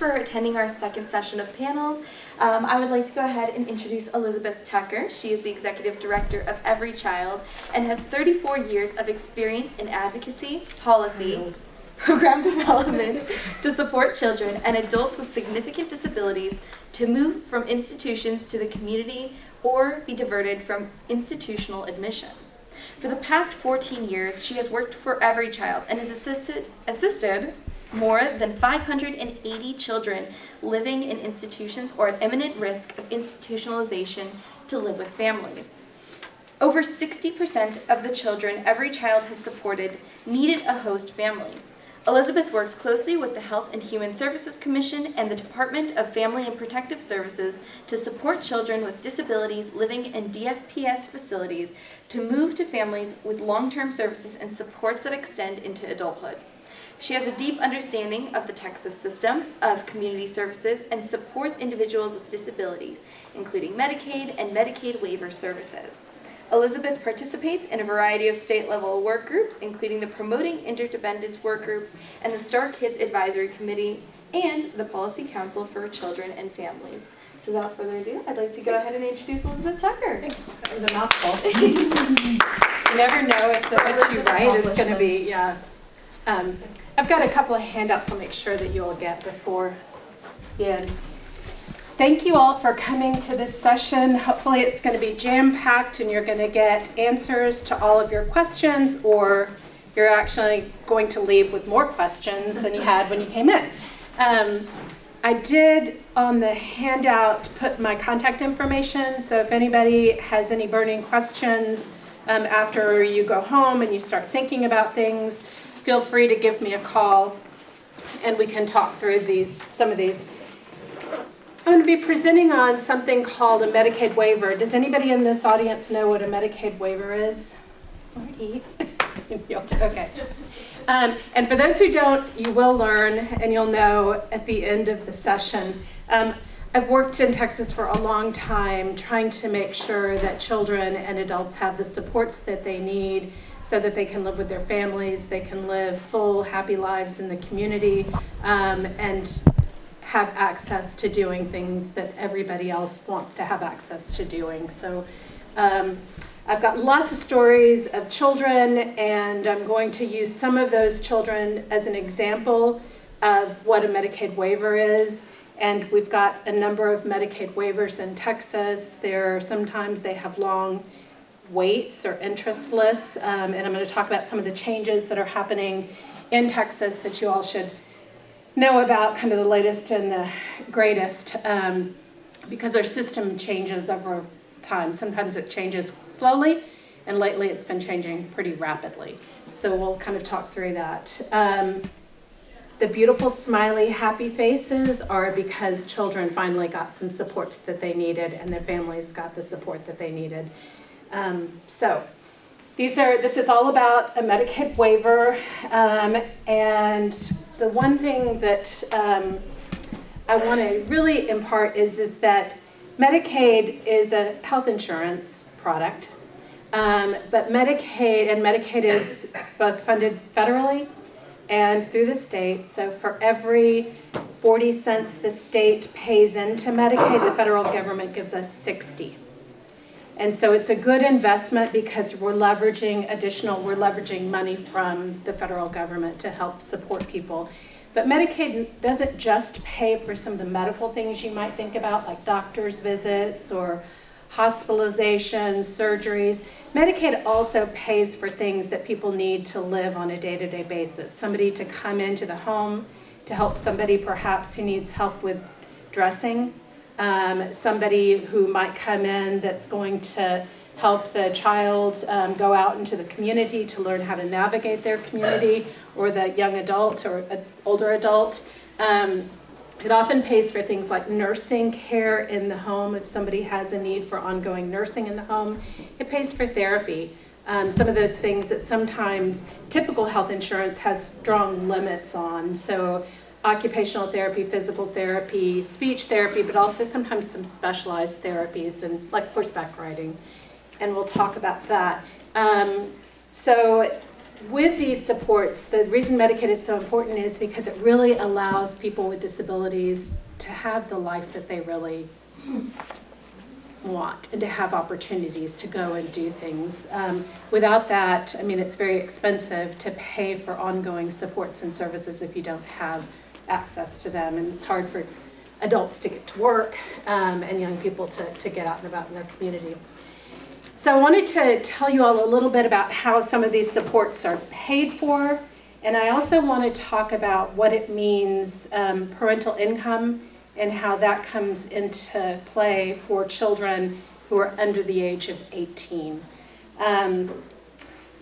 for attending our second session of panels. I would like to go ahead and introduce Elizabeth Tucker. She is the Executive Director of EveryChild and has 34 years of experience in advocacy, policy, program development to support children and adults with significant disabilities to move from institutions to the community or be diverted from institutional admission. For the past 14 years, she has worked for EveryChild and has assisted more than 580 children living in institutions or at imminent risk of institutionalization to live with families. Over 60% of the children EveryChild has supported needed a host family. Elizabeth works closely with the Health and Human Services Commission and the Department of Family and Protective Services to support children with disabilities living in DFPS facilities to move to families with long-term services and supports that extend into adulthood. She has a deep understanding of the Texas system of community services and supports individuals with disabilities, including Medicaid and Medicaid waiver services. Elizabeth participates in a variety of state-level work groups, including the Promoting Interdependence Work Group and the Star Kids Advisory Committee and the Policy Council for Children and Families. So without further ado, I'd like to go ahead and introduce Elizabeth Tucker. Thanks. That was a mouthful. You never know if what you write is going to be, yeah. I've got a couple of handouts I'll make sure that you all get before the end. Thank you all for coming to this session. Hopefully it's going to be jam-packed and you're going to get answers to all of your questions, or you're actually going to leave with more questions than you had when you came in. I did on the handout put my contact information, so if anybody has any burning questions after you go home and you start thinking about things, feel free to give me a call and we can talk through some of these. I'm going to be presenting on something called a Medicaid waiver. Does anybody in this audience know what a Medicaid waiver is? Marty? Okay. And for those who don't, you will learn and you'll know at the end of the session. I've worked in Texas for a long time trying to make sure that children and adults have the supports that they need so that they can live with their families, they can live full, happy lives in the community, and have access to doing things that everybody else wants to have access to doing. So I've got lots of stories of children, and I'm going to use some of those children as an example of what a Medicaid waiver is. And we've got a number of Medicaid waivers in Texas. Sometimes they have long waits or interest lists, and I'm going to talk about some of the changes that are happening in Texas that you all should know about, kind of the latest and the greatest, because our system changes over time. Sometimes it changes slowly, and lately it's been changing pretty rapidly. So we'll kind of talk through that. The beautiful, smiley, happy faces are because children finally got some supports that they needed, and their families got the support that they needed. So this is all about a Medicaid waiver, and the one thing that I want to really impart is that Medicaid is a health insurance product, but Medicaid is both funded federally and through the state. So for every 40 cents the state pays into Medicaid, the federal government gives us 60. And so it's a good investment because we're leveraging money from the federal government to help support people. But Medicaid doesn't just pay for some of the medical things you might think about, like doctor's visits or hospitalizations, surgeries. Medicaid also pays for things that people need to live on a day-to-day basis. Somebody to come into the home to help somebody perhaps who needs help with dressing. Somebody who might come in that's going to help the child go out into the community to learn how to navigate their community, or the young adult or older adult. It often pays for things like nursing care in the home if somebody has a need for ongoing nursing in the home. It pays for therapy. Some of those things that sometimes typical health insurance has strong limits on. So occupational therapy, physical therapy, speech therapy, but also sometimes some specialized therapies and like horseback riding. And we'll talk about that. So with these supports, the reason Medicaid is so important is because it really allows people with disabilities to have the life that they really want and to have opportunities to go and do things. Without that, I mean, it's very expensive to pay for ongoing supports and services if you don't have access to them, and it's hard for adults to get to work and young people to get out and about in their community. So I wanted to tell you all a little bit about how some of these supports are paid for, and I also want to talk about what it means, parental income, and how that comes into play for children who are under the age of 18. And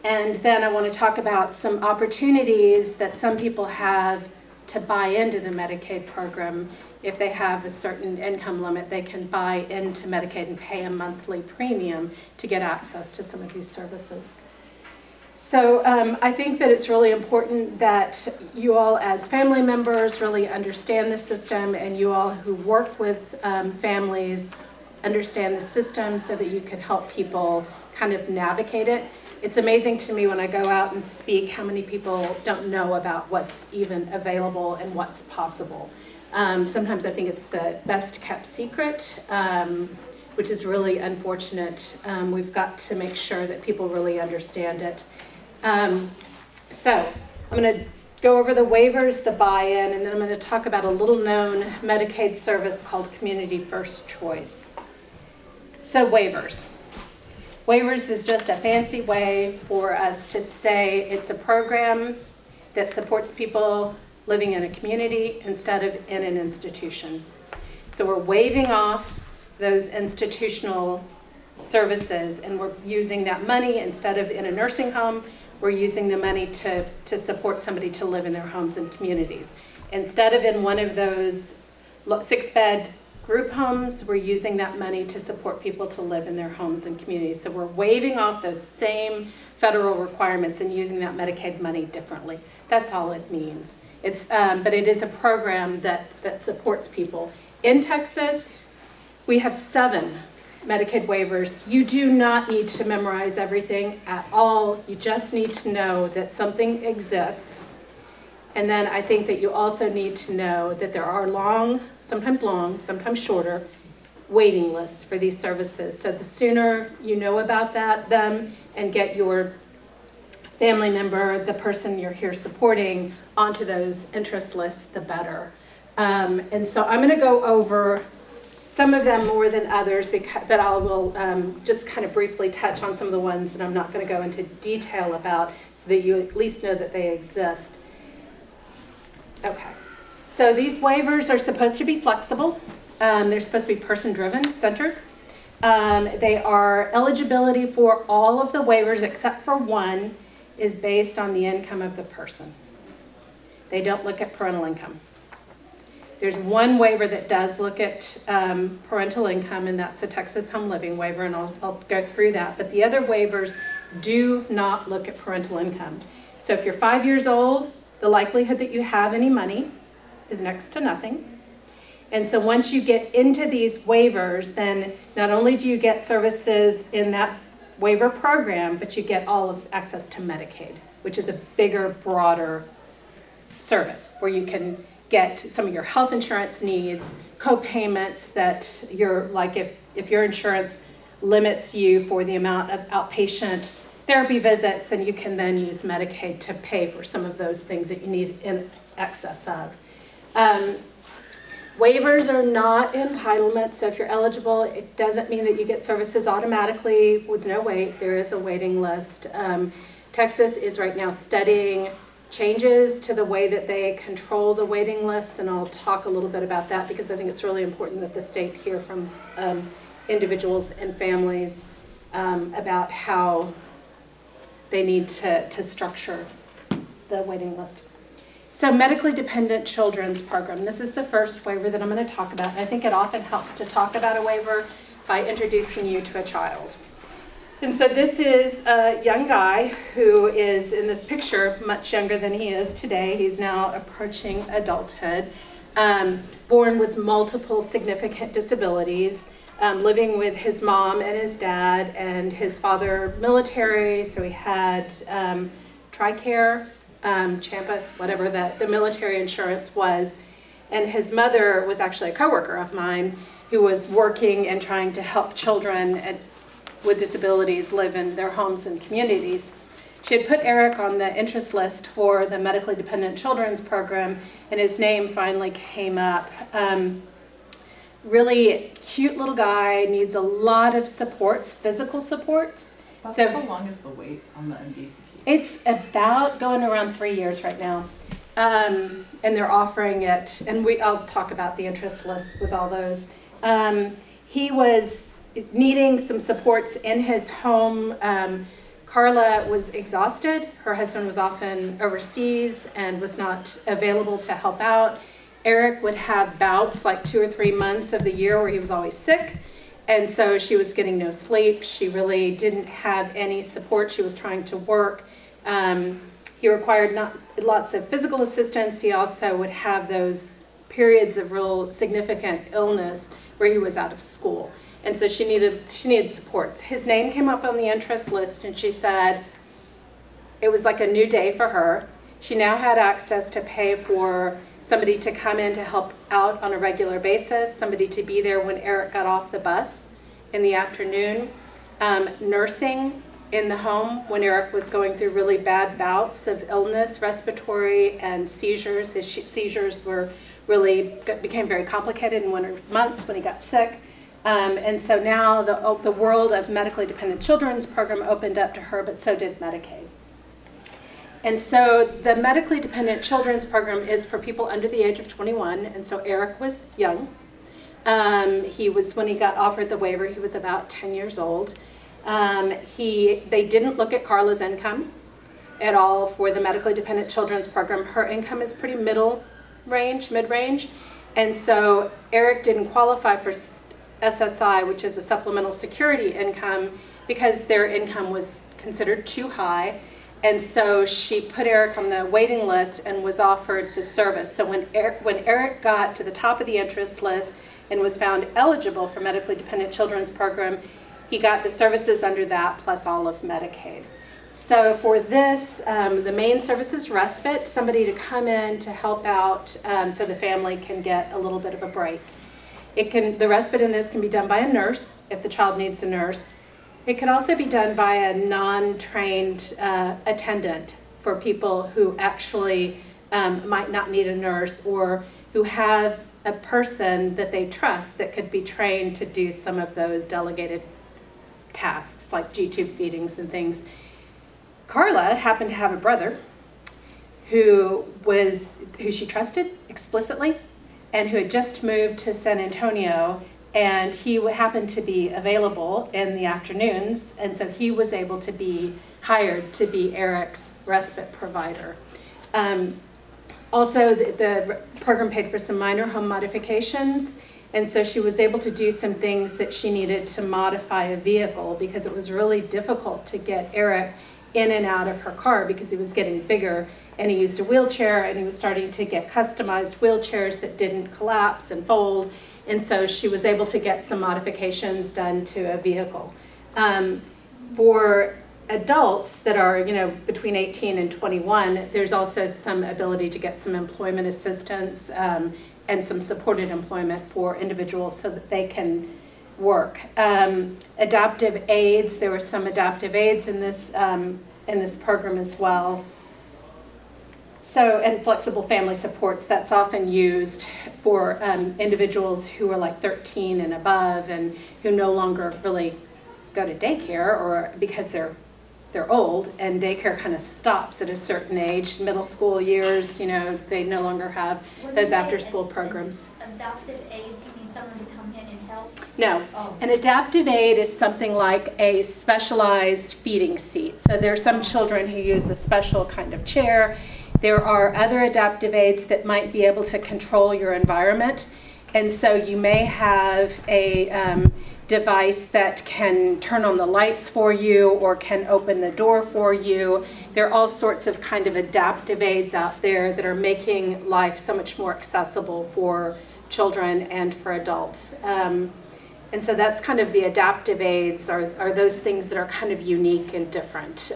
then I want to talk about some opportunities that some people have to buy into the Medicaid program. If they have a certain income limit, they can buy into Medicaid and pay a monthly premium to get access to some of these services. So I think that it's really important that you all as family members really understand the system, and you all who work with families understand the system so that you can help people kind of navigate it. It's amazing to me when I go out and speak how many people don't know about what's even available and what's possible. Sometimes I think it's the best kept secret, which is really unfortunate. We've got to make sure that people really understand it. So I'm going to go over the waivers, the buy-in, and then I'm going to talk about a little known Medicaid service called Community First Choice. So waivers. Waivers is just a fancy way for us to say it's a program that supports people living in a community instead of in an institution. So we're waiving off those institutional services, and we're using that money instead of in a nursing home. We're using the money to support somebody to live in their homes and communities. Instead of in one of those 6-bed group homes, we're using that money to support people to live in their homes and communities. So we're waiving off those same federal requirements and using that Medicaid money differently. That's all it means. But it is a program that supports people. In Texas, we have 7 Medicaid waivers. You do not need to memorize everything at all. You just need to know that something exists. And then I think that you also need to know that there are sometimes shorter, waiting lists for these services. So the sooner you know about them and get your family member, the person you're here supporting, onto those interest lists, the better. And so I'm going to go over some of them more than others, but I will just kind of briefly touch on some of the ones that I'm not going to go into detail about so that you at least know that they exist. Okay, so these waivers are supposed to be flexible. They're supposed to be person-driven, centered. They are eligibility for all of the waivers except for one is based on the income of the person. They don't look at parental income. There's one waiver that does look at parental income, and that's a Texas Home Living waiver, and I'll go through that. But the other waivers do not look at parental income. So if you're 5 years old, the likelihood that you have any money is next to nothing. And so once you get into these waivers, then not only do you get services in that waiver program, but you get all of access to Medicaid, which is a bigger, broader service where you can get some of your health insurance needs, co-payments that you're like, if your insurance limits you for the amount of outpatient therapy visits, then you can then use Medicaid to pay for some of those things that you need in excess of. Waivers are not entitlements, so if you're eligible, it doesn't mean that you get services automatically with no wait. There is a waiting list. Texas is right now studying changes to the way that they control the waiting lists, and I'll talk a little bit about that because I think it's really important that the state hear from individuals and families about how they need to structure the waiting list. So medically dependent children's program. This is the first waiver that I'm going to talk about. I think it often helps to talk about a waiver by introducing you to a child. And so this is a young guy who is in this picture much younger than he is today. He's now approaching adulthood, born with multiple significant disabilities, living with his mom and his dad, and his father military, so he had TRICARE, Champus, whatever the military insurance was. And his mother was actually a coworker of mine who was working and trying to help children with disabilities live in their homes and communities. She had put Eric on the interest list for the medically dependent children's program, and his name finally came up. Really cute little guy, needs a lot of supports, physical supports. So how long is the wait on the MDCP? It's about going around 3 years right now. And they're offering it, and I'll talk about the interest list with all those. He was needing some supports in his home. Carla was exhausted. Her husband was often overseas and was not available to help out. Eric would have bouts like 2 or 3 months of the year where he was always sick. And so she was getting no sleep. She really didn't have any support. She was trying to work. He required lots of physical assistance. He also would have those periods of real significant illness where he was out of school. And so she needed supports. His name came up on the interest list, and she said it was like a new day for her. She now had access to pay for somebody to come in to help out on a regular basis, somebody to be there when Eric got off the bus in the afternoon, nursing in the home when Eric was going through really bad bouts of illness, respiratory, and seizures. His seizures became very complicated in winter months when he got sick. And so now the world of medically dependent children's program opened up to her, but so did Medicaid. And so the medically dependent children's program is for people under the age of 21, and so Eric was young. When he got offered the waiver, he was about 10 years old. They didn't look at Carla's income at all for the medically dependent children's program. Her income is pretty mid-range, and so Eric didn't qualify for SSI, which is a supplemental security income, because their income was considered too high. And so she put Eric on the waiting list and was offered the service. So when Eric got to the top of the interest list and was found eligible for medically dependent children's program, he got the services under that plus all of Medicaid. So for this, the main service is respite, somebody to come in to help out so the family can get a little bit of a break. The respite in this can be done by a nurse if the child needs a nurse. It can also be done by a non-trained attendant for people who actually might not need a nurse, or who have a person that they trust that could be trained to do some of those delegated tasks like G-tube feedings and things. Carla happened to have a brother who she trusted explicitly and who had just moved to San Antonio, and he happened to be available in the afternoons, and so he was able to be hired to be Eric's respite provider. Also, the program paid for some minor home modifications, and so she was able to do some things that she needed to modify a vehicle, because it was really difficult to get Eric in and out of her car because he was getting bigger, and he used a wheelchair, and he was starting to get customized wheelchairs that didn't collapse and fold. And so she was able to get some modifications done to a vehicle. For adults that are, between 18 and 21, there's also some ability to get some employment assistance and some supported employment for individuals so that they can work. Adaptive aids, there were some adaptive aids in this program as well. So, and flexible family supports, that's often used for individuals who are like 13 and above and who no longer really go to daycare, or because they're old and daycare kind of stops at a certain age, middle school years, they no longer have those after school programs. Adoptive aids, you mean someone to come in and help? No, Oh. An adaptive aid is something like a specialized feeding seat. So there are some children who use a special kind of chair. There are other adaptive aids that might be able to control your environment. And so you may have a device that can turn on the lights for you or can open the door for you. There are all sorts of kind of adaptive aids out there that are making life so much more accessible for children and for adults. And so that's kind of the adaptive aids are those things that are kind of unique and different.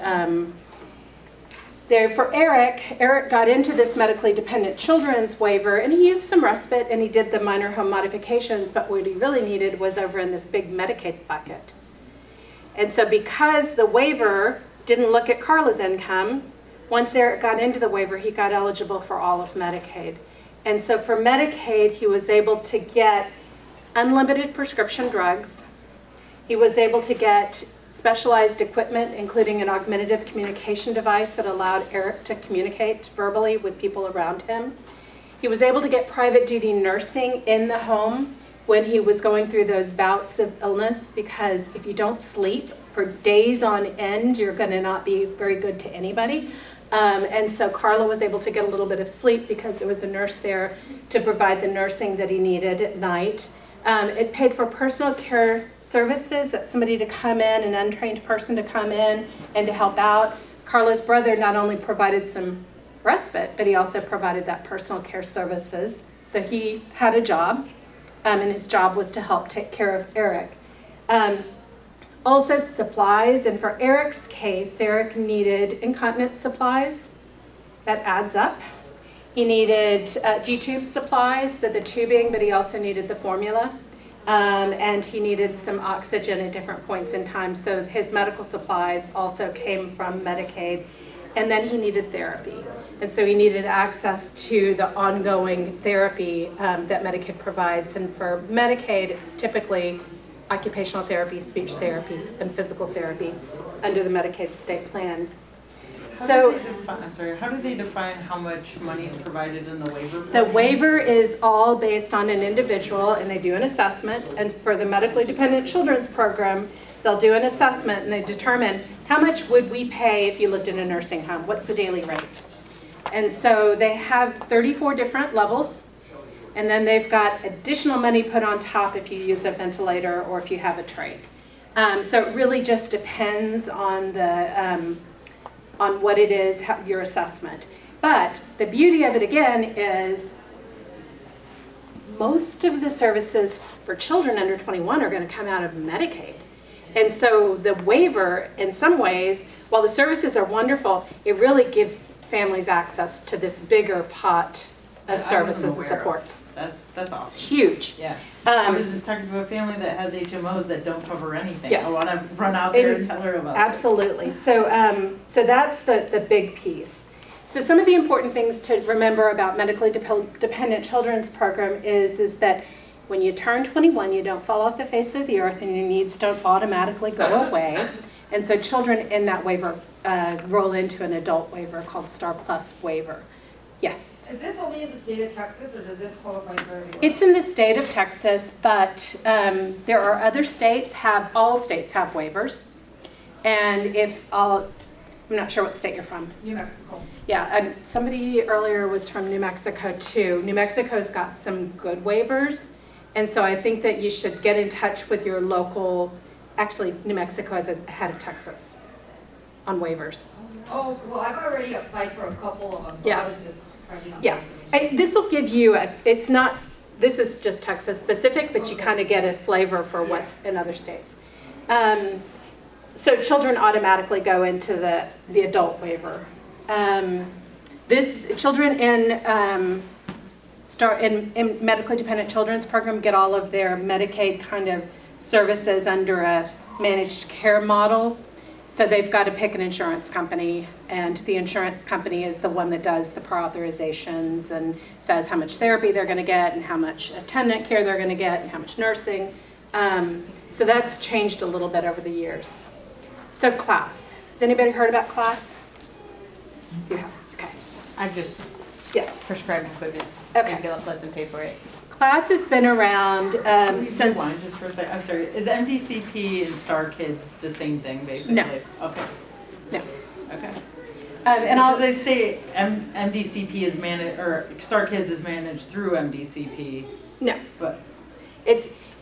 For Eric got into this medically dependent children's waiver, and he used some respite and he did the minor home modifications, but what he really needed was over in this big Medicaid bucket. And so because the waiver didn't look at Carla's income, once Eric got into the waiver, he got eligible for all of Medicaid. And so for Medicaid, he was able to get unlimited prescription drugs. He was able to get specialized equipment, including an augmentative communication device that allowed Eric to communicate verbally with people around him. He was able to get private duty nursing in the home when he was going through those bouts of illness, because if you don't sleep for days on end, you're going to not be very good to anybody. And so Carla was able to get a little bit of sleep because there was a nurse there to provide the nursing that he needed at night. It paid for personal care services, that's somebody to come in, an untrained person to come in and to help out. Carla's brother not only provided some respite, but he also provided that personal care services. So he had a job, and his job was to help take care of Eric. Also supplies, and for Eric's case, Eric needed incontinence supplies. That adds up. He needed G-tube supplies, so the tubing, but he also needed the formula. And he needed some oxygen at different points in time. So his medical supplies also came from Medicaid. And then he needed therapy. And so he needed access to the ongoing therapy that Medicaid provides. And for Medicaid, it's typically occupational therapy, speech therapy, and physical therapy under the Medicaid state plan. How do they define how much money is provided in the waiver program? The waiver is all based on an individual, and they do an assessment. And for the medically dependent children's program, they'll do an assessment and they determine how much would we pay if you lived in a nursing home? What's the daily rate? And so they have 34 different levels, and then they've got additional money put on top if you use a ventilator or if you have a trach. So it really just depends on the on what it is, your assessment. But the beauty of it again is most of the services for children under 21 are going to come out of Medicaid. And so the waiver, in some ways, while the services are wonderful, it really gives families access to this bigger pot of services and supports. That's awesome. It's huge. Yeah. I was just talking to a family that has HMOs that don't cover anything. Yes. I want to run out there and tell her about it. Absolutely. So, so that's the big piece. So some of the important things to remember about medically dependent children's program is that when you turn 21, you don't fall off the face of the earth and your needs don't automatically go away. And so children in that waiver roll into an adult waiver called Star Plus waiver. Yes? Is this only in the state of Texas, or does this qualify for everywhere? It's in the state of Texas, but there are other states all states have waivers. And I'm not sure what state you're from. New Mexico. Yeah, and somebody earlier was from New Mexico too. New Mexico's got some good waivers. And so I think that you should get in touch with your local, actually New Mexico is ahead of Texas on waivers. Oh, well, I've already applied for a couple of them, so Yeah. I was just finding out. Yeah, this will give you, this is just Texas specific, but you kind of get a flavor for what's in other states. So children automatically go into the adult waiver. Children in medically dependent children's program get all of their Medicaid kind of services under a managed care model. So they've got to pick an insurance company, and the insurance company is the one that does the prior authorizations and says how much therapy they're going to get and how much attendant care they're going to get and how much nursing. So that's changed a little bit over the years. So class. Has anybody heard about class? You have, okay. I've just Yes. prescribed equipment. Okay. And let them pay for it. Class has been around since, Rewind just for a second. I'm sorry. Is MDCP and Star Kids the same thing, basically? No. Okay. no. Okay. And I'll, Because they say MDCP is managed, or Star Kids is managed through MDCP, no. but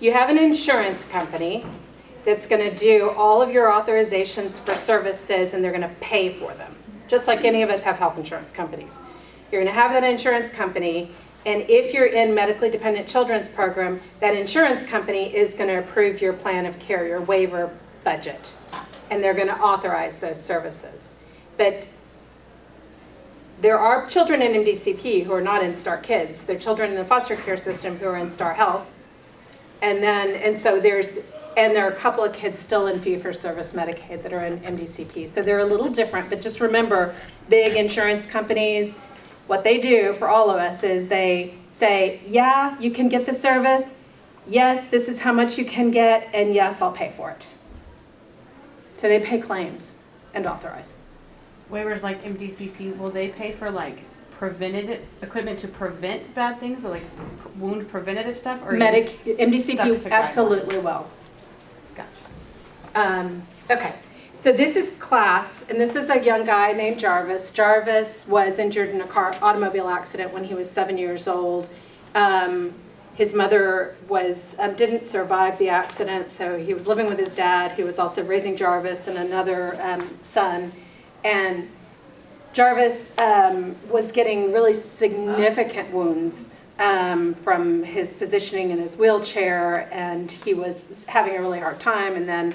You have an insurance company that's going to do all of your authorizations for services, and they're going to pay for them, just like any of us have health insurance companies. You're going to have that insurance company, and if you're in medically dependent children's program, that insurance company is going to approve your plan of care, your waiver budget, and they're going to authorize those services. But there are children in MDCP who are not in Star Kids. They're children in the foster care system who are in Star Health. And there are a couple of kids still in fee-for-service Medicaid that are in MDCP. So they're a little different, but just remember, big insurance companies, what they do for all of us is they say, yeah, you can get the service. Yes, this is how much you can get, and yes, I'll pay for it. So they pay claims and authorize. Waivers like MDCP, will they pay for like preventative equipment to prevent bad things or like wound preventative stuff? Or stuck MDCP to absolutely will. Gotcha. Okay, so this is class, and this is a young guy named Jarvis. Jarvis was injured in a automobile accident when he was 7 years old. His mother didn't survive the accident, so he was living with his dad. He was also raising Jarvis and another son. And Jarvis was getting really significant wounds from his positioning in his wheelchair, and he was having a really hard time, and then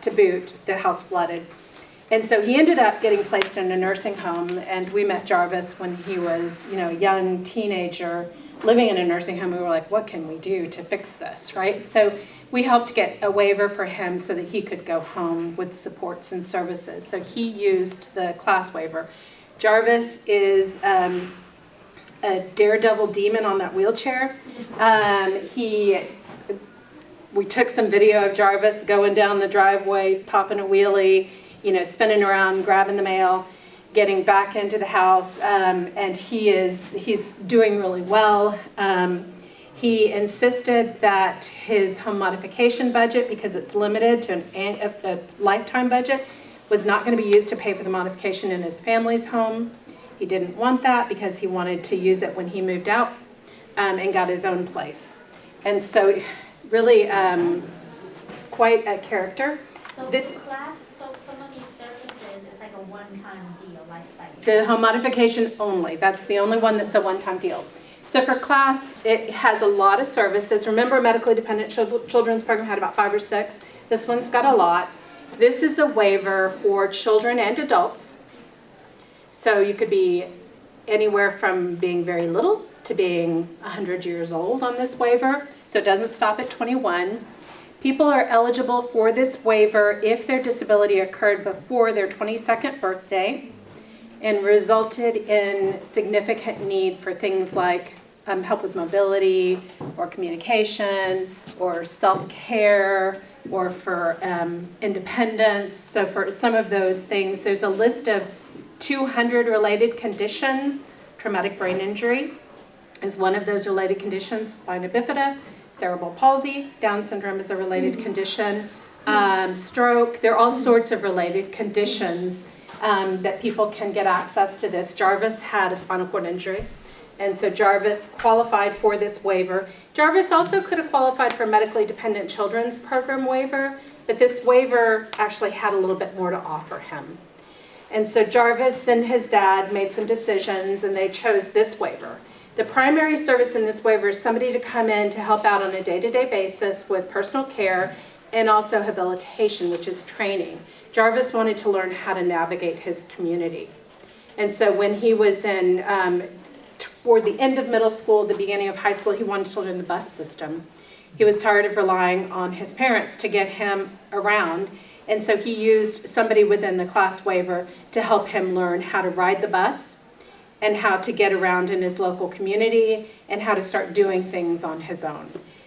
to boot, the house flooded. And so he ended up getting placed in a nursing home, and we met Jarvis when he was, a young teenager living in a nursing home. We were like, what can we do to fix this, right? So we helped get a waiver for him so that he could go home with supports and services. So he used the class waiver. Jarvis is a daredevil demon on that wheelchair. We took some video of Jarvis going down the driveway, popping a wheelie, spinning around, grabbing the mail, getting back into the house, and he's doing really well. He insisted that his home modification budget, because it's limited to a lifetime budget, was not going to be used to pay for the modification in his family's home. He didn't want that because he wanted to use it when he moved out and got his own place. And so really quite a character. So This- for class, some of these services, it's like a one-time deal, like The home modification only. That's the only one that's a one-time deal. So for class, it has a lot of services. Remember, medically dependent children's program had about 5 or 6. This one's got a lot. This is a waiver for children and adults. So you could be anywhere from being very little to being 100 years old on this waiver. So it doesn't stop at 21. People are eligible for this waiver if their disability occurred before their 22nd birthday and resulted in significant need for things like help with mobility or communication or self-care or for independence. So for some of those things, there's a list of 200 related conditions. Traumatic brain injury is one of those related conditions. Spina bifida, cerebral palsy, Down syndrome is a related condition, stroke. There are all sorts of related conditions that people can get access to this. Jarvis had a spinal cord injury, and so Jarvis qualified for this waiver. Jarvis also could have qualified for medically dependent children's program waiver, but this waiver actually had a little bit more to offer him. And so Jarvis and his dad made some decisions, and they chose this waiver. The primary service in this waiver is somebody to come in to help out on a day-to-day basis with personal care and also rehabilitation, which is training. Jarvis wanted to learn how to navigate his community. And so when he was in, toward the end of middle school, the beginning of high school, he wanted to learn the bus system. He was tired of relying on his parents to get him around. And so he used somebody within the class waiver to help him learn how to ride the bus and how to get around in his local community and how to start doing things on his own.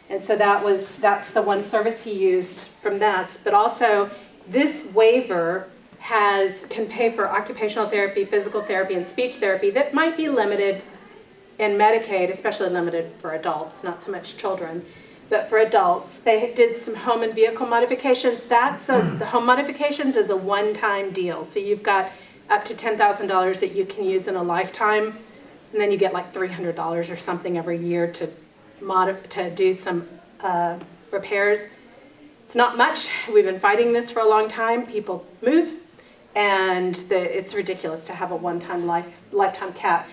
And so that's the one service he used from that. But also this waiver can pay for occupational therapy, physical therapy, and speech therapy that might be limited in Medicaid, especially limited for adults, not so much children. But for adults, they did some home and vehicle modifications. The home modifications is a one-time deal. So you've got up to $10,000 that you can use in a lifetime, and then you get like $300 or something every year to do some repairs. It's not much. We've been fighting this for a long time. People move, and it's ridiculous to have a one-time lifetime cap.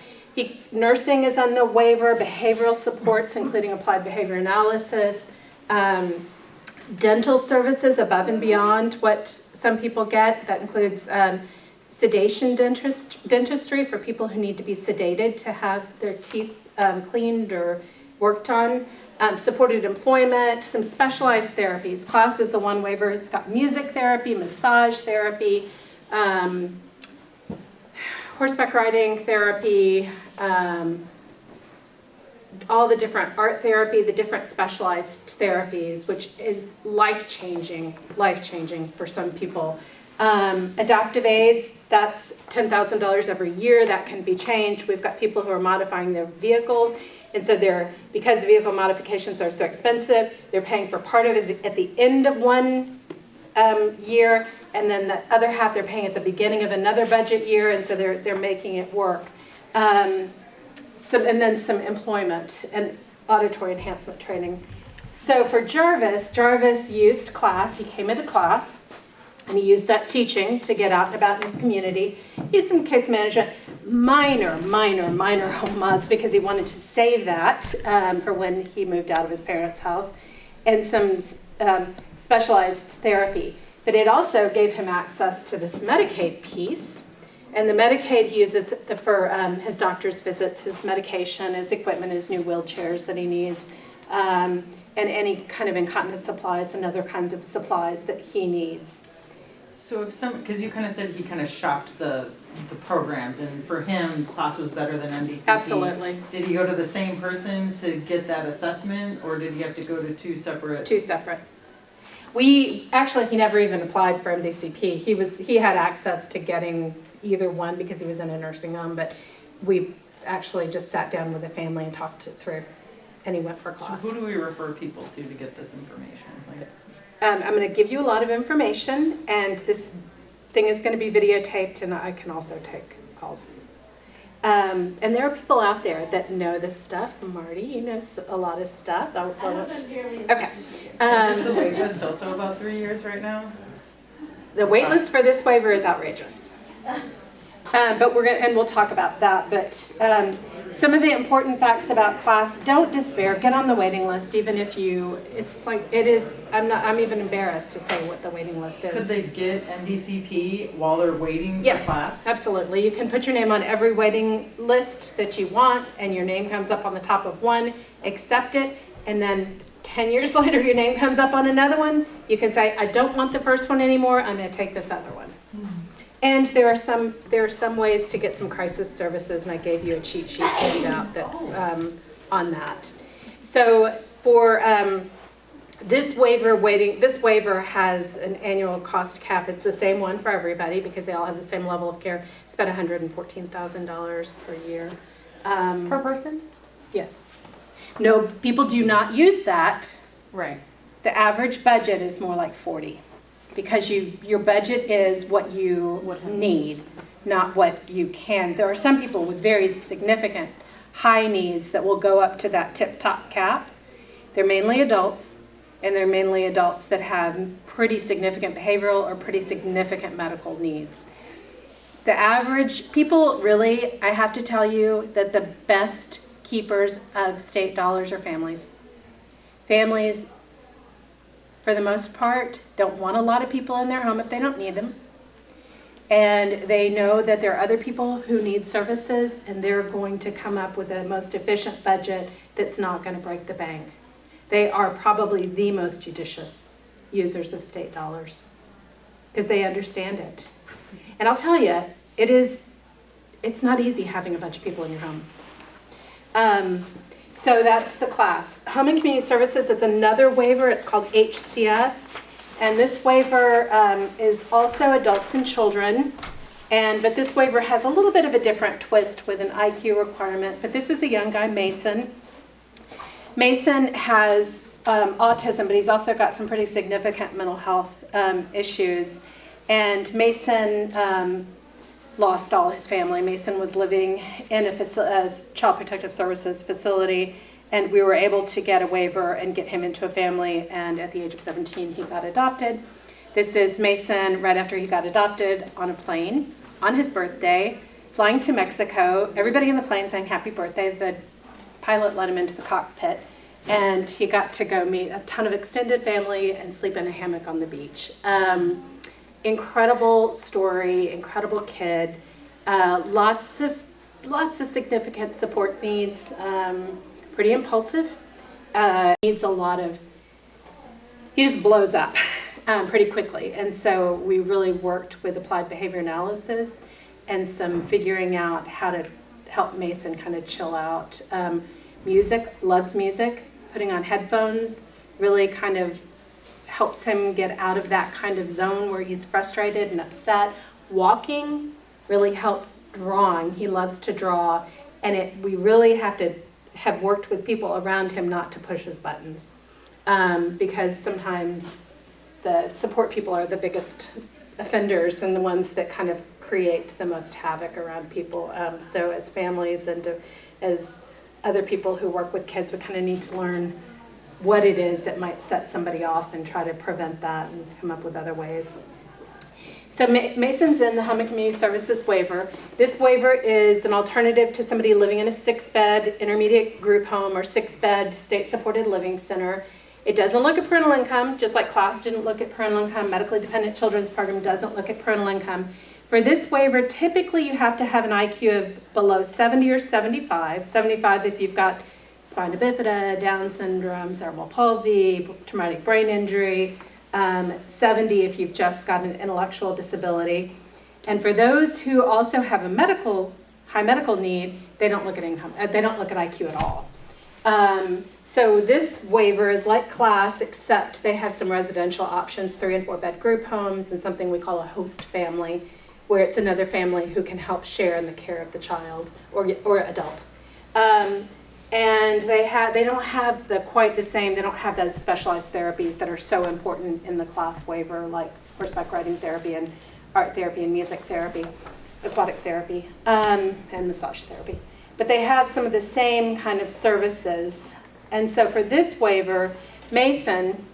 Nursing is on the waiver, behavioral supports, including applied behavior analysis, dental services above and beyond what some people get. That includes sedation dentistry for people who need to be sedated to have their teeth cleaned or worked on. Supported employment, some specialized therapies. Class is the one waiver. It's got music therapy, massage therapy, horseback riding therapy, all the different art therapy, the different specialized therapies, which is life-changing for some people. Adaptive aids, that's $10,000 every year. That can be changed. We've got people who are modifying their vehicles. And so because vehicle modifications are so expensive, they're paying for part of it at the end of one year, and then the other half they're paying at the beginning of another budget year, and so they're making it work. And then some employment and auditory enhancement training. So for Jarvis used class. He came into class, and he used that teaching to get out and about in his community. He used some case management, minor home mods because he wanted to save that for when he moved out of his parents' house, and some specialized therapy. But it also gave him access to this Medicaid piece. And the Medicaid he uses for his doctor's visits, his medication, his equipment, his new wheelchairs that he needs, and any kind of incontinence supplies and other kinds of supplies that he needs. So because you kind of said he kind of shopped the programs, and for him, class was better than MDCP. Absolutely. Did he go to the same person to get that assessment, or did he have to go to two separate? Two separate. He never even applied for MDCP. He had access to getting either one because he was in a nursing home, but we actually just sat down with the family and talked it through, and he went for class. So who do we refer people to get this information? I'm going to give you a lot of information, and this thing is going to be videotaped, and I can also take calls. And there are people out there that know this stuff. Marty, you know a lot of stuff. I don't know nearly as Okay. much as you do. Is the wait list also about 3 years right now? The wait list for this waiver is outrageous. But we'll talk about that. But some of the important facts about class: don't despair. Get on the waiting list, even if it is. I'm even embarrassed to say what the waiting list is. Could they get MDCP while they're waiting for Yes, class? absolutely. You can put your name on every waiting list that you want, and your name comes up on the top of one. Accept it, and then 10 years later, your name comes up on another one. You can say, I don't want the first one anymore. I'm going to take this other one. And there are some ways to get some crisis services, and I gave you a cheat sheet handout that's on that. So for this waiver has an annual cost cap. It's the same one for everybody because they all have the same level of care. It's about $114,000 per year. Per person? Yes. No, people do not use that. Right. The average budget is more like 40. Because your budget is what you need, not what you can. There are some people with very significant high needs that will go up to that tip-top cap. They're mainly adults, and they're mainly adults that have pretty significant behavioral or pretty significant medical needs. The average people, really, I have to tell you that the best keepers of state dollars are families. Families, for the most part, don't want a lot of people in their home if they don't need them. And they know that there are other people who need services, and they're going to come up with the most efficient budget that's not going to break the bank. They are probably the most judicious users of state dollars because they understand it. And I'll tell you, it's not easy having a bunch of people in your home. So that's the class. Home and Community Services is another waiver. It's called HCS. And this waiver is also adults and children. But this waiver has a little bit of a different twist with an IQ requirement. But this is a young guy, Mason. Mason has autism, but he's also got some pretty significant mental health issues. And Mason lost all his family. Mason was living in a Child Protective Services facility, and we were able to get a waiver and get him into a family, and at the age of 17, he got adopted. This is Mason right after he got adopted on a plane on his birthday, flying to Mexico. Everybody in the plane sang happy birthday. The pilot let him into the cockpit, and he got to go meet a ton of extended family and sleep in a hammock on the beach. incredible story, incredible kid, lots of significant support needs, pretty impulsive, needs a lot of, he just blows up pretty quickly. And so we really worked with applied behavior analysis and some figuring out how to help Mason kind of chill out. Music, loves music, putting on headphones really kind of helps him get out of that kind of zone where he's frustrated and upset. Walking really helps. Drawing, he loves to draw, and we really have to have worked with people around him not to push his buttons, because sometimes the support people are the biggest offenders and the ones that kind of create the most havoc around people. So as families and as other people who work with kids, we kind of need to learn what it is that might set somebody off and try to prevent that and come up with other ways. So Mason's in the Home and Community Services waiver. This waiver is an alternative to somebody living in a 6-bed intermediate group home or 6-bed state-supported living center. It doesn't look at parental income, just like CLAS didn't look at parental income. Medically Dependent Children's Program doesn't look at parental income. For this waiver, typically you have to have an IQ of below 70 or 75. 75 if you've got spina bifida, Down syndrome, cerebral palsy, traumatic brain injury. 70 if you've just got an intellectual disability. And for those who also have a high medical need, they don't look at income, they don't look at IQ at all. So this waiver is like CLAS, except they have some residential options, 3- and 4-bed group homes, and something we call a host family, where it's another family who can help share in the care of the child or adult. And they don't have quite the same, they don't have those specialized therapies that are so important in the CLAS waiver, like horseback riding therapy and art therapy and music therapy, aquatic therapy, and massage therapy. But they have some of the same kind of services. And so for this waiver, Mason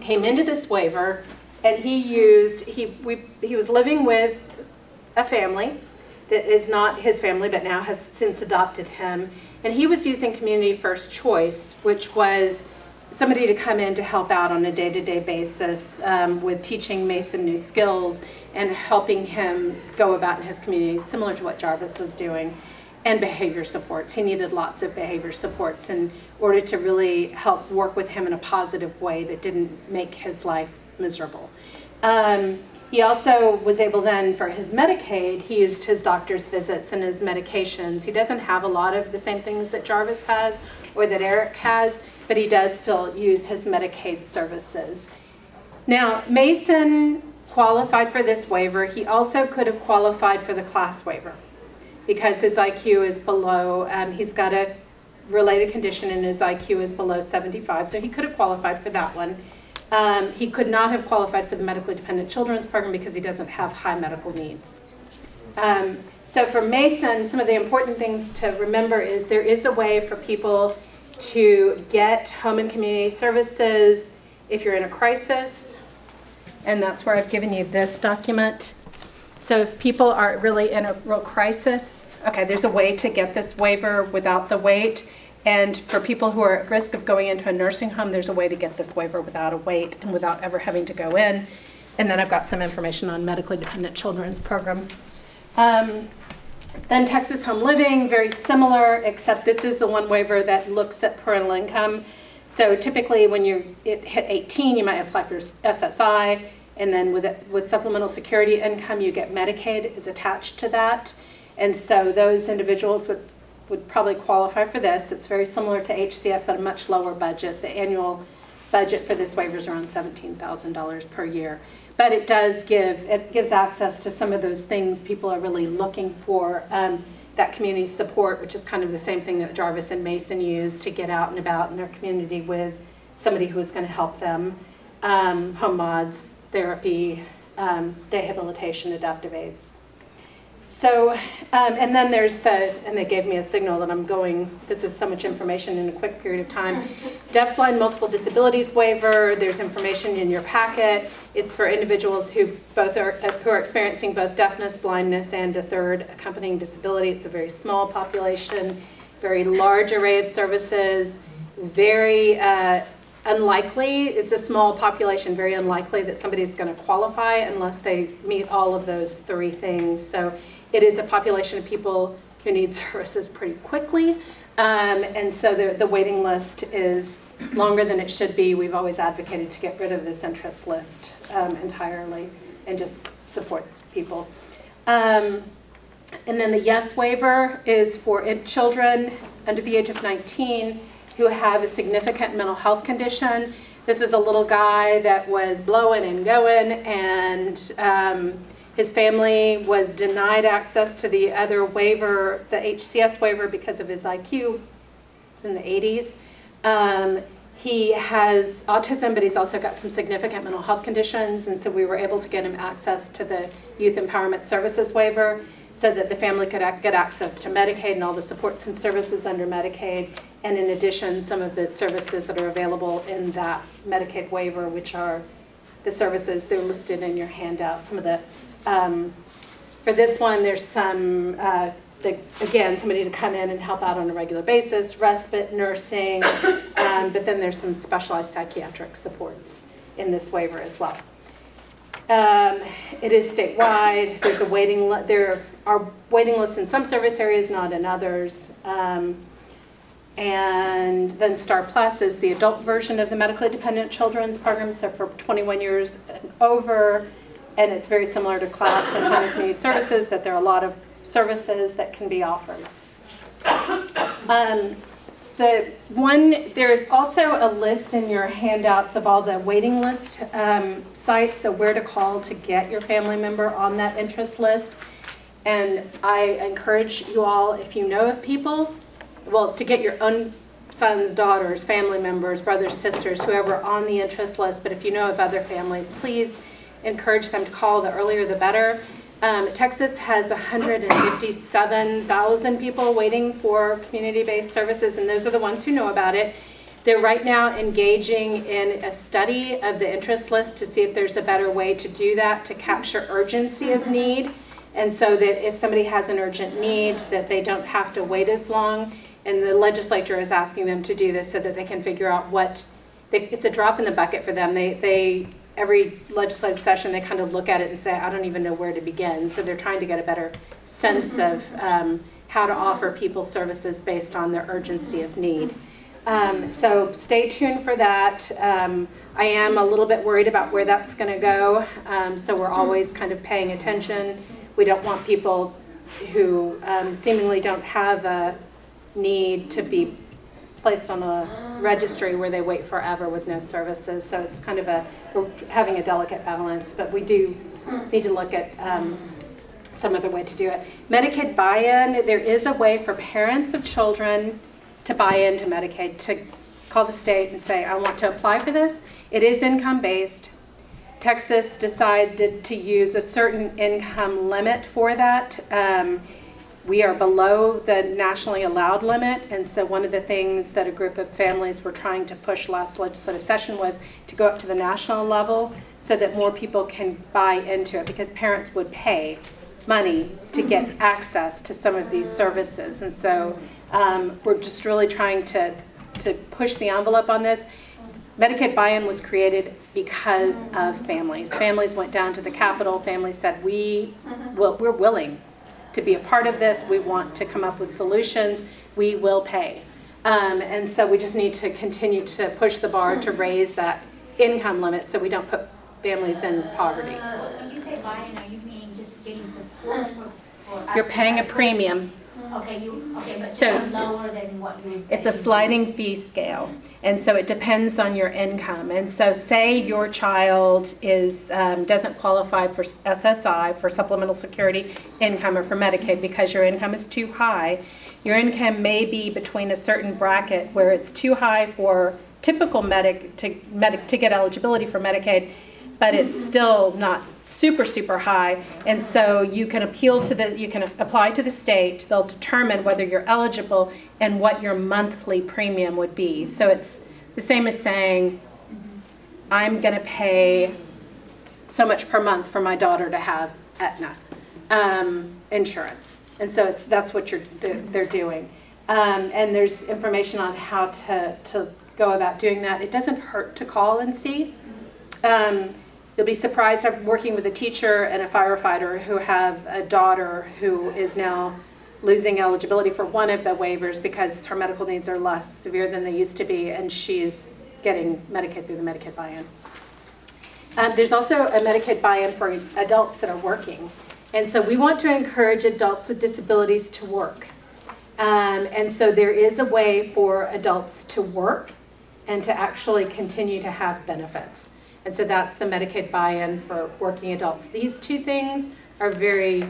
came into this waiver and he was living with a family that is not his family, but now has since adopted him. And he was using Community First Choice, which was somebody to come in to help out on a day-to-day basis with teaching Mason new skills and helping him go about in his community, similar to what Jarvis was doing, and behavior supports. He needed lots of behavior supports in order to really help work with him in a positive way that didn't make his life miserable. He also was able then, for his Medicaid, he used his doctor's visits and his medications. He doesn't have a lot of the same things that Jarvis has or that Eric has, but he does still use his Medicaid services. Now, Mason qualified for this waiver. He also could have qualified for the CLAS waiver because his IQ is below, he's got a related condition and his IQ is below 75, so he could have qualified for that one. He could not have qualified for the Medically Dependent Children's Program because he doesn't have high medical needs. So for Mason, some of the important things to remember is there is a way for people to get home and community services if you're in a crisis, and that's where I've given you this document. So if people are really in a real crisis, okay, there's a way to get this waiver without the wait. And for people who are at risk of going into a nursing home, there's a way to get this waiver without a wait and without ever having to go in. And then I've got some information on Medically Dependent Children's Program. Then Texas Home Living, very similar, except this is the one waiver that looks at parental income. So typically when you hit 18, you might apply for SSI, and then with supplemental security income, you get Medicaid is attached to that. And so those individuals would probably qualify for this. It's very similar to HCS, but a much lower budget. The annual budget for this waiver is around $17,000 per year. But it gives access to some of those things people are really looking for, that community support, which is kind of the same thing that Jarvis and Mason use to get out and about in their community with somebody who is going to help them. Home mods, therapy, rehabilitation, adaptive aids. So, and then and they gave me a signal that I'm going, this is so much information in a quick period of time. Deaf-blind multiple disabilities waiver, there's information in your packet. It's for individuals who are experiencing both deafness, blindness, and a third accompanying disability. It's a very small population, very large array of services, very unlikely, it's a small population, very unlikely that somebody's going to qualify unless they meet all of those three things. So it is a population of people who need services pretty quickly. And so the waiting list is longer than it should be. We've always advocated to get rid of this interest list entirely and just support people. And then the yes waiver is for children under the age of 19 who have a significant mental health condition. This is a little guy that was blowing and going, and his family was denied access to the other waiver, the HCS waiver, because of his IQ. It's in the 80s. He has autism, but he's also got some significant mental health conditions, and so we were able to get him access to the Youth Empowerment Services waiver so that the family could get access to Medicaid and all the supports and services under Medicaid, and in addition, some of the services that are available in that Medicaid waiver, which are the services, they're listed in your handout. Some of the, for this one, there's some, again, somebody to come in and help out on a regular basis, respite, nursing, but then there's some specialized psychiatric supports in this waiver as well. It is statewide. There's a waiting there are waiting lists in some service areas, not in others. And then STAR Plus is the adult version of the medically dependent children's program, so for 21 years and over, and it's very similar to class and home and community services, that there are a lot of services that can be offered. There's also a list in your handouts of all the waiting list sites, so where to call to get your family member on that interest list. And I encourage you all, if you know of people, well, to get your own sons, daughters, family members, brothers, sisters, whoever on the interest list, but if you know of other families, please encourage them to call. The earlier the better. Texas has 157,000 people waiting for community-based services, and those are the ones who know about it. They're right now engaging in a study of the interest list to see if there's a better way to do that, to capture urgency of need, and so that if somebody has an urgent need, that they don't have to wait as long. And the legislature is asking them to do this so that they can figure out it's a drop in the bucket for them. Every legislative session, they kind of look at it and say, I don't even know where to begin. So they're trying to get a better sense of how to offer people services based on their urgency of need. So stay tuned for that. I am a little bit worried about where that's going to go. So we're always kind of paying attention. We don't want people who seemingly don't have a need to be placed on a registry where they wait forever with no services. So it's kind of we're having a delicate balance, but we do need to look at some other way to do it. Medicaid buy-in, there is a way for parents of children to buy into Medicaid, to call the state and say, I want to apply for this. It is income-based. Texas decided to use a certain income limit for that. We are below the nationally allowed limit, and so one of the things that a group of families were trying to push last legislative session was to go up to the national level so that more people can buy into it, because parents would pay money to get access to some of these services. And so we're just really trying to push the envelope on this. Medicaid buy-in was created because of families. Families went down to the Capitol. Families said, we're willing to be a part of this. We want to come up with solutions. We will pay. And so we just need to continue to push the bar to raise that income limit so we don't put families in poverty. When you say buy-in, are you meaning just getting support for You're paying a premium. Okay, but So- it's lower than what you. It's a sliding fee scale, and so it depends on your income. And so say your child doesn't qualify for SSI, for supplemental security income, or for Medicaid because your income is too high. Your income may be between a certain bracket where it's too high for typical to get eligibility for Medicaid, but it's still not super high, and so you can apply to the state. They'll determine whether you're eligible and what your monthly premium would be. So it's the same as saying, I'm going to pay so much per month for my daughter to have Aetna insurance, and so that's what they're doing. And there's information on how to go about doing that. It doesn't hurt to call and see. You'll be surprised. I'm working with a teacher and a firefighter who have a daughter who is now losing eligibility for one of the waivers because her medical needs are less severe than they used to be, and she's getting Medicaid through the Medicaid buy-in. There's also a Medicaid buy-in for adults that are working. And so we want to encourage adults with disabilities to work. And so there is a way for adults to work and to actually continue to have benefits. And so that's the Medicaid buy-in for working adults. These two things are very,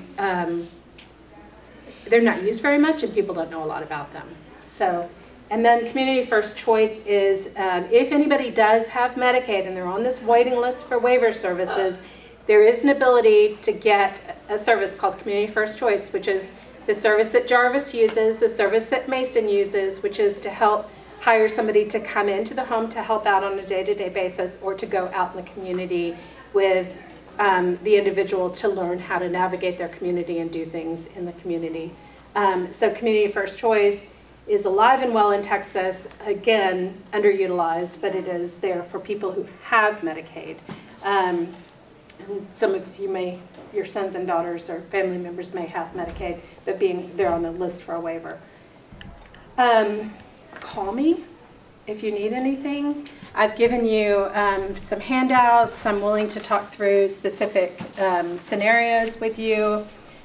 they're not used very much and people don't know a lot about them. So, and then Community First Choice is if anybody does have Medicaid and they're on this waiting list for waiver services, there is an ability to get a service called Community First Choice, which is the service that Jarvis uses, the service that Mason uses, which is to help hire somebody to come into the home to help out on a day-to-day basis or to go out in the community with the individual to learn how to navigate their community and do things in the community. So Community First Choice is alive and well in Texas, again, underutilized, but it is there for people who have Medicaid. And some of you may, your sons and daughters or family members may have Medicaid, but they're on a list for a waiver. Call me if you need anything. I've given you some handouts. I'm willing to talk through specific scenarios with you.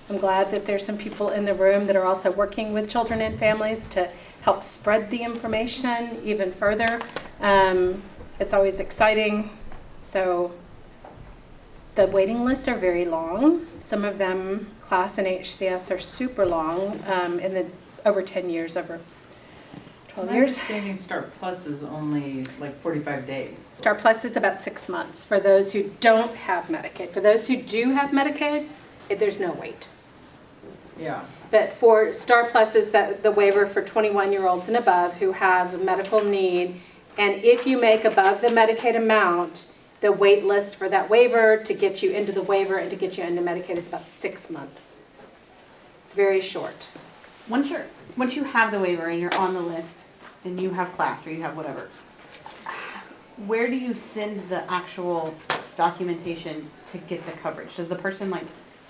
I'm glad that there's some people in the room that are also working with children and families to help spread the information even further. It's always exciting. So the waiting lists are very long. Some of them, class and HCS, are super long in the over 10 years, over 12 My years. understanding Start Plus is only like 45 days. Start Plus is about 6 months for those who don't have Medicaid. For those who do have Medicaid, there's no wait. Yeah. But for Star Plus is the waiver for 21-year-olds and above who have a medical need. And if you make above the Medicaid amount, the wait list for that waiver to get you into the waiver and to get you into Medicaid is about 6 months. It's very short. Once you have the waiver and you're on the list and you have class or you have whatever, where do you send the actual documentation to get the coverage? Does the person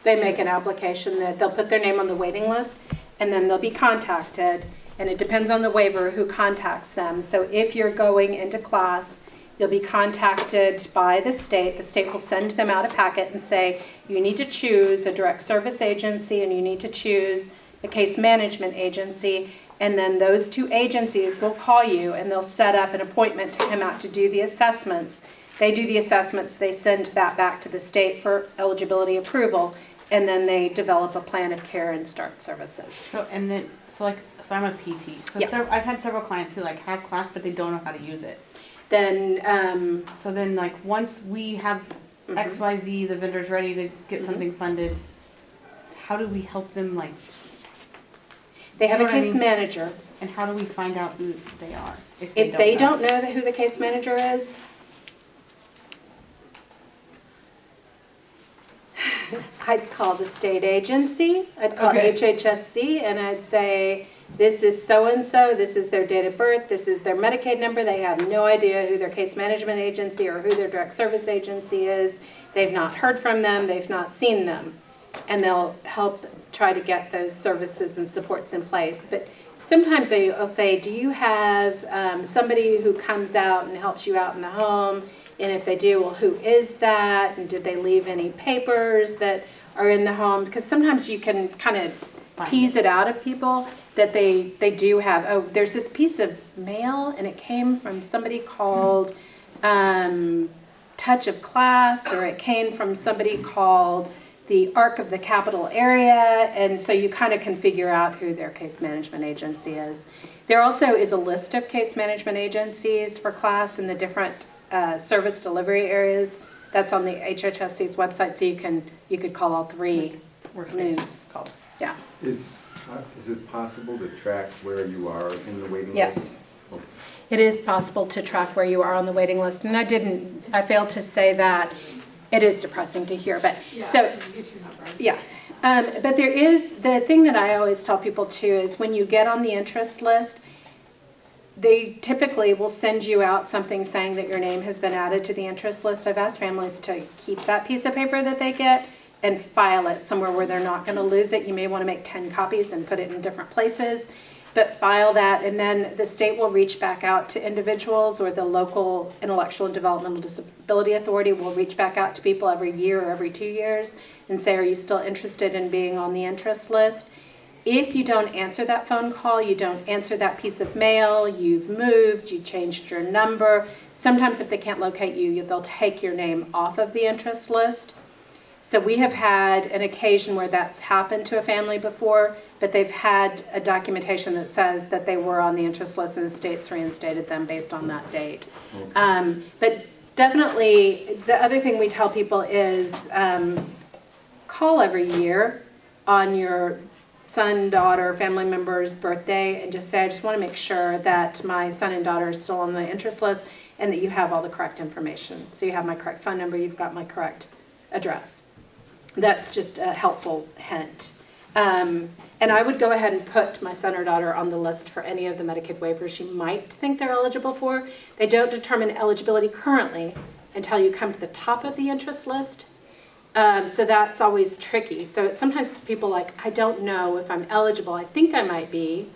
They make an application that they'll put their name on the waiting list and then they'll be contacted, and it depends on the waiver who contacts them. So if you're going into class, you'll be contacted by the state. The state will send them out a packet and say, you need to choose a direct service agency and you need to choose a case management agency. And then those two agencies will call you and they'll set up an appointment to come out to do the assessments. They do the assessments, they send that back to the state for eligibility approval, and then they develop a plan of care and start services. So I'm a PT. So Yeah. I've had several clients who have class but they don't know how to use it. Then, So then once we have XYZ, the vendor's ready to get something funded, how do we help them they have You a know what I case mean? manager. and how do we find out who they are? If they don't know who the case manager is, I'd call the state agency, I'd call Okay. HHSC, and I'd say, this is so-and-so, this is their date of birth, this is their Medicaid number, they have no idea who their case management agency or who their direct service agency is, they've not heard from them, they've not seen them, and they'll help try to get those services and supports in place. But sometimes they'll say, do you have somebody who comes out and helps you out in the home? And if they do, well, who is that? And did they leave any papers that are in the home? Because sometimes you can kind of tease it out of people that they do have. Oh, there's this piece of mail and it came from somebody called Touch of Class, or it came from somebody called the Arc of the Capital Area, and so you kind of can figure out who their case management agency is. There also is a list of case management agencies for class in the different service delivery areas. That's on the HHSC's website, so you could call all three. Call. Yeah. Is it possible to track where you are in the waiting list? Yes. Okay. It is possible to track where you are on the waiting list, and I failed to say that. It is depressing to hear, but yeah. But there is, the thing that I always tell people too is when you get on the interest list, they typically will send you out something saying that your name has been added to the interest list. I've asked families to keep that piece of paper that they get and file it somewhere where they're not going to lose it. You may want to make 10 copies and put it in different places, but file that, and then the state will reach back out to individuals, or the local intellectual and developmental disability authority will reach back out to people every year or every 2 years and say, are you still interested in being on the interest list? If you don't answer that phone call, you don't answer that piece of mail, you've moved, you changed your number, sometimes if they can't locate you, they'll take your name off of the interest list. So we have had an occasion where that's happened to a family before, but they've had a documentation that says that they were on the interest list and the state's reinstated them based on that date. But definitely, the other thing we tell people is call every year on your son, daughter, family member's birthday and just say, I just want to make sure that my son and daughter are still on the interest list and that you have all the correct information. So you have my correct phone number, you've got my correct address. That's just a helpful hint. And I would go ahead and put my son or daughter on the list for any of the Medicaid waivers you might think they're eligible for. They don't determine eligibility currently until you come to the top of the interest list. So that's always tricky. So sometimes people are like, I don't know if I'm eligible. I think I might be,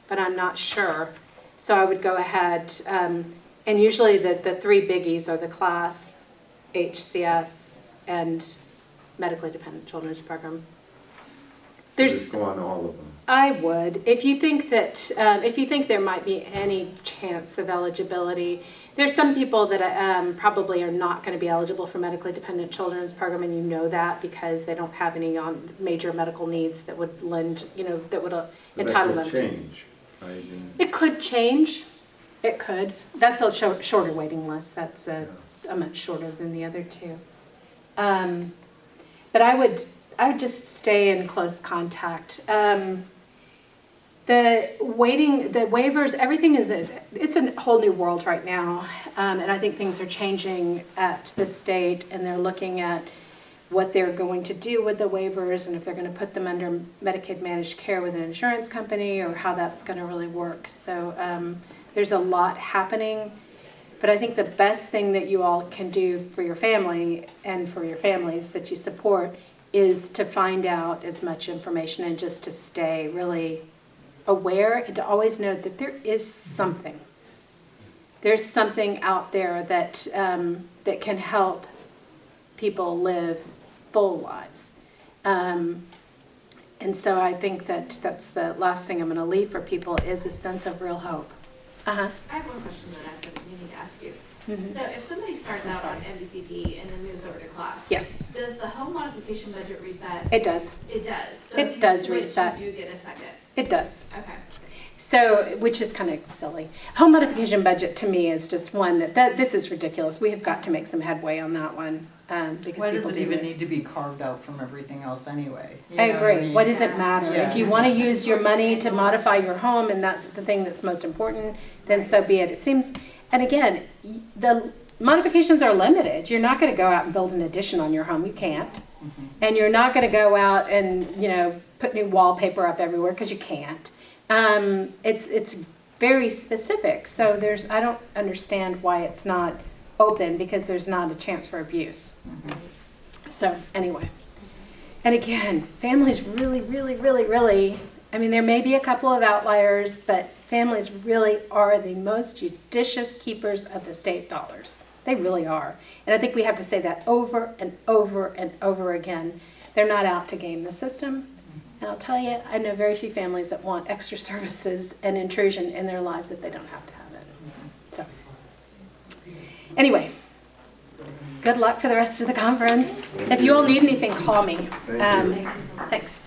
but I'm not sure. So I would go ahead, and usually the three biggies are the class, HCS, and medically dependent children's program. Just go on all of them. I would. If you think that, if you think there might be any chance of eligibility, there's some people that probably are not going to be eligible for medically dependent children's program, and you know that because they don't have any major medical needs that would lend, that would entitle them to. That could change. It could change. It could. That's a shorter waiting list. That's a much shorter than the other two. But I would just stay in close contact. The waivers, everything it's a whole new world right now. And I think things are changing at the state, and they're looking at what they're going to do with the waivers and if they're going to put them under Medicaid managed care with an insurance company or how that's going to really work. So there's a lot happening. But I think the best thing that you all can do for your family and for your families that you support is to find out as much information and just to stay really aware and to always know that there is something. There's something out there that that can help people live full lives. And so I think that's the last thing I'm going to leave for people is a sense of real hope. I have one question that I've been meaning to ask you. Mm-hmm. So if somebody starts out on MDCP and then moves over to class, Yes, does the home modification budget reset? it does. It does. So It if you does switch, reset. You do get a second. It does. Okay. So, which is kind of silly. Home modification budget to me is just one that this is ridiculous. We have got to make some headway on that one because Why does people it do even it. need to be carved out from everything else anyway? You I know agree. I mean? What does it matter? Yeah. If you want to use your money to modify your home and that's the thing that's most important, then so be it. It seems, and again, the modifications are limited. You're not going to go out and build an addition on your home. You can't. Mm-hmm. And you're not going to go out and, put new wallpaper up everywhere because you can't. It's very specific. So I don't understand why it's not open because there's not a chance for abuse. Mm-hmm. So anyway, and again, families really, really, really, really, I mean, there may be a couple of outliers, but families really are the most judicious keepers of the state dollars. They really are. And I think we have to say that over and over and over again. They're not out to game the system. And I'll tell you, I know very few families that want extra services and intrusion in their lives if they don't have to have it. So, anyway, good luck for the rest of the conference. If you all need anything, call me. Thank you. Thanks.